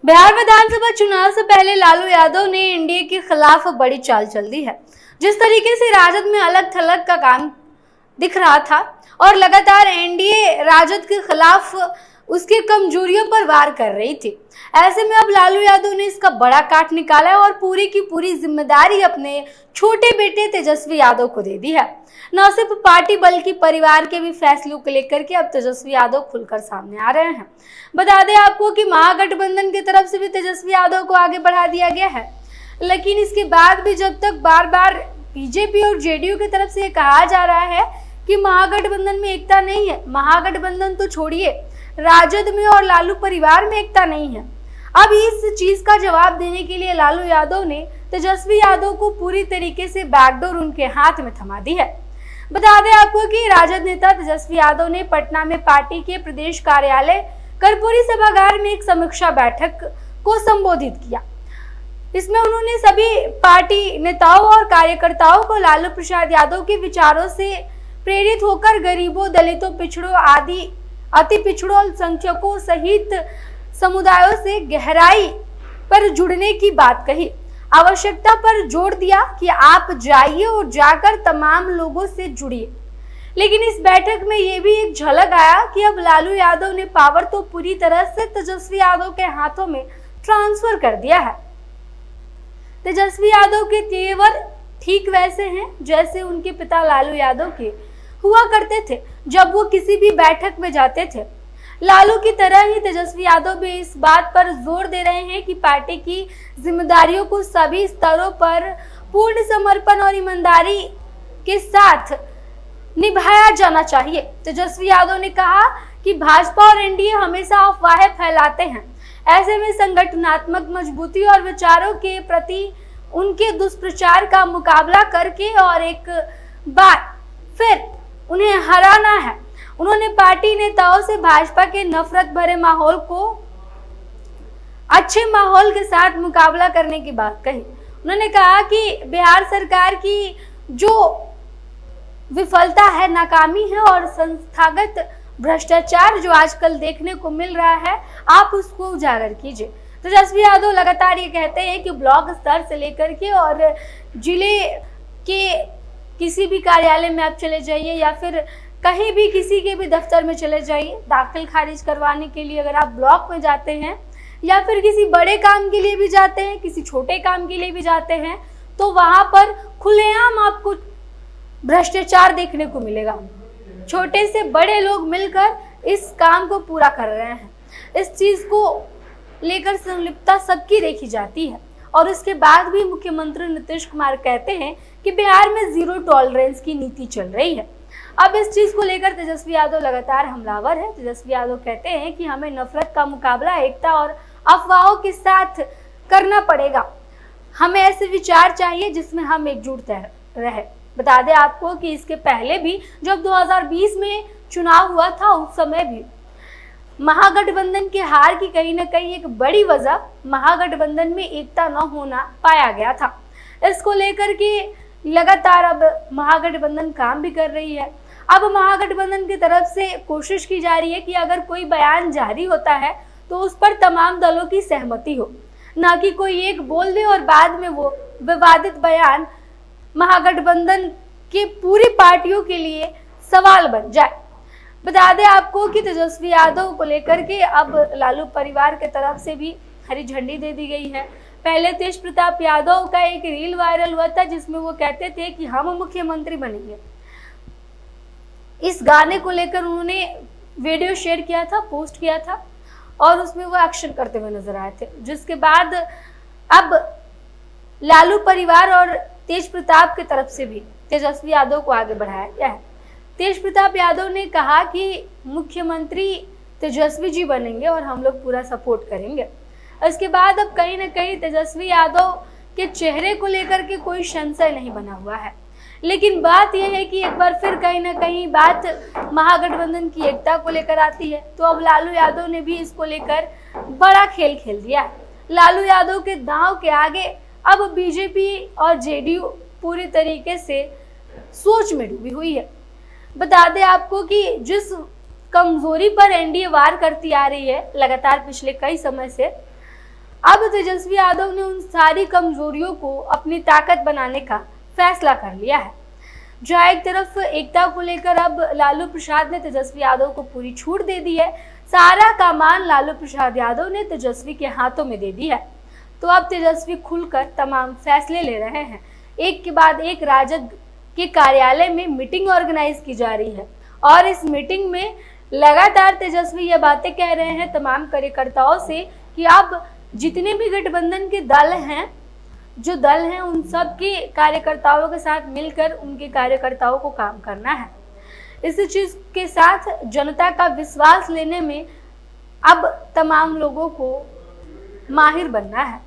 बिहार विधानसभा चुनाव से पहले लालू यादव ने एनडीए के खिलाफ बड़ी चाल चल दी है। जिस तरीके से राजद में अलग थलग का काम दिख रहा था और लगातार एनडीए राजद के खिलाफ उसकी कमजोरियों पर वार कर रही थी, ऐसे में अब लालू यादव ने इसका बड़ा काट निकाला है और पूरी की पूरी जिम्मेदारी अपने छोटे बेटे तेजस्वी यादव को दे दी है। न सिर्फ पार्टी बल्कि परिवार के भी फैसलों को लेकर के अब तेजस्वी यादव खुलकर सामने आ रहे हैं। बता दें आपको कि महागठबंधन की तरफ से भी तेजस्वी यादव को आगे बढ़ा दिया गया है, लेकिन इसके बाद भी जब तक बार बार बीजेपी और जेडीयू की तरफ से ये कहा जा रहा है कि महागठबंधन में एकता नहीं है, महागठबंधन तो छोड़िए, राजद में और लालू परिवार में एकता नहीं है। अब इस चीज का जवाब देने के लिए लालू यादव ने तेजस्वी यादव को पूरी तरीके से बैकडोर उनके हाथ में थमा दी है। बता दें आपको कि राजद नेता तेजस्वी यादव ने पटना में पार्टी के प्रदेश कार्यालय कर्पूरी सभागार में एक समीक्षा बैठक को संबोधित किया। इसमें उन्होंने सभी पार्टी नेताओं और कार्यकर्ताओं को लालू प्रसाद यादव के विचारों से प्रेरित होकर गरीबों, दलितों, पिछड़ों आदि अति पिछड़ों, अल्पसंख्यकों सहित समुदायों से गहराई पर जुड़ने की बात कही। आवश्यकता पर जोर दिया कि आप जाइए और जाकर तमाम लोगों से जुड़िए। लेकिन इस बैठक में ये भी एक झलक आया कि अब लालू यादव ने पावर तो पूरी तरह से तेजस्वी यादव के हाथों में ट्रांसफर कर दिया है। तेजस्वी यादव के तेवर ठीक वैसे हैं जैसे उनके पिता लालू यादव के हुआ करते थे जब वो किसी भी बैठक में जाते थे। लालू की तरह ही तेजस्वी यादव भी इस बात पर जोर दे रहे हैं कि पार्टी की जिम्मेदारियों को सभी स्तरों पर पूर्ण समर्पण और ईमानदारी के साथ निभाया जाना चाहिए। तेजस्वी यादव ने कहा कि भाजपा और एनडीए हमेशा अफवाहें फैलाते हैं, ऐसे में संगठनात्मक मजबूती और विचारों के प्रति उनके दुष्प्रचार का मुकाबला करके और एक बार फिर उन्हें हराना है। उन्होंने पार्टी नेताओं से भाजपा के नफरत भरे माहौल को अच्छे माहौल के साथ मुकाबला करने की बात कही। उन्होंने कहा कि बिहार सरकार की जो विफलता है, नाकामी है और संस्थागत भ्रष्टाचार जो आजकल देखने को मिल रहा है, आप उसको उजागर कीजिए। तेजस्वी यादव लगातार ये कहते हैं कि ब्लॉक स्तर से लेकर के और जिले के किसी भी कार्यालय में आप चले जाइए या फिर कहीं भी किसी के भी दफ्तर में चले जाइए, दाखिल खारिज करवाने के लिए अगर आप ब्लॉक में जाते हैं या फिर किसी बड़े काम के लिए भी जाते हैं, किसी छोटे काम के लिए भी जाते हैं, तो वहां पर खुलेआम आपको भ्रष्टाचार देखने को मिलेगा। छोटे से बड़े लोग मिलकर इस काम को पूरा कर रहे हैं। इस चीज को लेकर संलिप्तता सबकी देखी जाती है और इसके बाद भी मुख्यमंत्री नीतीश कुमार कहते हैं कि बिहार में जीरो टॉलरेंस की नीति चल रही है। अब इस चीज को लेकर तेजस्वी यादव लगातार हमलावर है। तेजस्वी यादव कहते हैं कि हमें नफरत का मुकाबला एकता और अफवाहों के साथ करना पड़ेगा। हमें ऐसे विचार चाहिए जिसमें हम एकजुट रहे। बता दें आपको कि इसके पहले भी जब 2020 में चुनाव हुआ था, उस समय भी महागठबंधन के हार की कहीं ना कहीं एक बड़ी वजह महागठबंधन में एकता न होना पाया गया था। इसको लेकर के लगातार अब महागठबंधन काम भी कर रही है। अब महागठबंधन की तरफ से कोशिश की जा रही है कि अगर कोई बयान जारी होता है तो उस पर तमाम दलों की सहमति हो, ना कि कोई एक बोल दे और बाद में वो विवादित बयान महागठबंधन के पूरी पार्टियों के लिए सवाल बन जाए। बता दें आपको कि तेजस्वी यादव को लेकर के अब लालू परिवार के तरफ से भी हरी झंडी दे दी गई है। पहले तेज प्रताप यादव का एक रील वायरल हुआ था जिसमें वो कहते थे कि हम मुख्यमंत्री बनेंगे। इस गाने को लेकर उन्होंने वीडियो शेयर किया था, पोस्ट किया था और उसमें वो एक्शन करते हुए नजर आए थे, जिसके बाद अब लालू परिवार और तेज प्रताप की तरफ से भी तेजस्वी यादव को आगे बढ़ाया गया है। तेज प्रताप यादव ने कहा कि मुख्यमंत्री तेजस्वी जी बनेंगे और हम लोग पूरा सपोर्ट करेंगे। इसके बाद अब कहीं ना कहीं तेजस्वी यादव के चेहरे को लेकर के कोई संशय नहीं बना हुआ है, लेकिन बात यह है कि एक बार फिर कहीं ना कहीं बात महागठबंधन की एकता को लेकर आती है, तो अब लालू यादव ने भी इसको लेकर बड़ा खेल खेल दिया है। लालू यादव के दांव के आगे अब बीजेपी और जेडीयू पूरी तरीके से सोच में डूबी हुई है। बता दें आपको कि जिस कमजोरी पर एनडीए वार करती आ रही है लगातार पिछले कई समय से, अब तेजस्वी यादव ने उन सारी कमजोरियों को अपनी ताकत बनाने का फैसला कर लिया है। जहां एक तरफ एकता को लेकर अब लालू प्रसाद ने तेजस्वी यादव को पूरी छूट दे दी है, सारा कमान लालू प्रसाद यादव ने तेजस्वी के हाथों में दे दी है, तो अब तेजस्वी खुलकर तमाम फैसले ले रहे हैं। एक के बाद एक राजद के कार्यालय में मीटिंग ऑर्गेनाइज की जा रही है और इस मीटिंग में लगातार तेजस्वी ये बातें कह रहे हैं तमाम कार्यकर्ताओं से कि अब जितने भी गठबंधन के दल हैं, जो दल हैं, उन सब के कार्यकर्ताओं के साथ मिलकर उनके कार्यकर्ताओं को काम करना है। इस चीज के साथ जनता का विश्वास लेने में अब तमाम लोगों को माहिर बनना है।